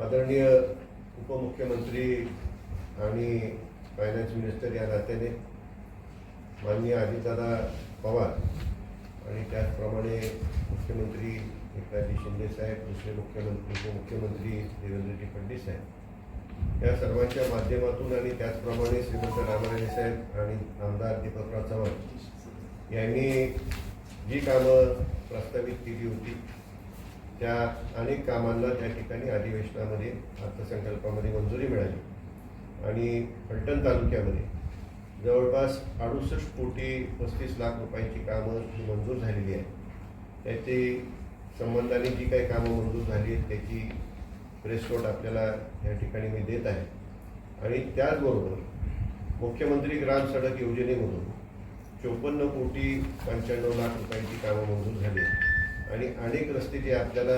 आदरणीय उपमुख्यमंत्री आणि फायनान्स मिनिस्टर या नात्याने माननीय अजितदादा पवार आणि त्याचप्रमाणे मुख्यमंत्री एकनाथजी शिंदे साहेब, दुसरे उपमुख्यमंत्री देवेंद्रजी फडणवीस साहेब या सर्वांच्या माध्यमातून आणि त्याचप्रमाणे श्रीमंत रामराजे साहेब आणि आमदार दीपकराव चव्हाण यांनी जी कामं प्रस्तावित केली होती त्या अनेक कामांना त्या ठिकाणी अधिवेशनामध्ये अर्थसंकल्पामध्ये मंजुरी मिळाली आणि फलटण तालुक्यामध्ये जवळपास 68 कोटी 35 लाख रुपयांची कामं ही मंजूर झालेली आहेत। त्याची संबंधाने जी काही कामं मंजूर झाली आहेत त्याची प्रेस नोट आपल्याला या ठिकाणी मी देत आहे। आणि त्याचबरोबर मुख्यमंत्री ग्राम सडक योजनेमधून 54 कोटी 95 लाख रुपयांची कामं मंजूर झाली आणि अनेक रस्ते जे आपल्याला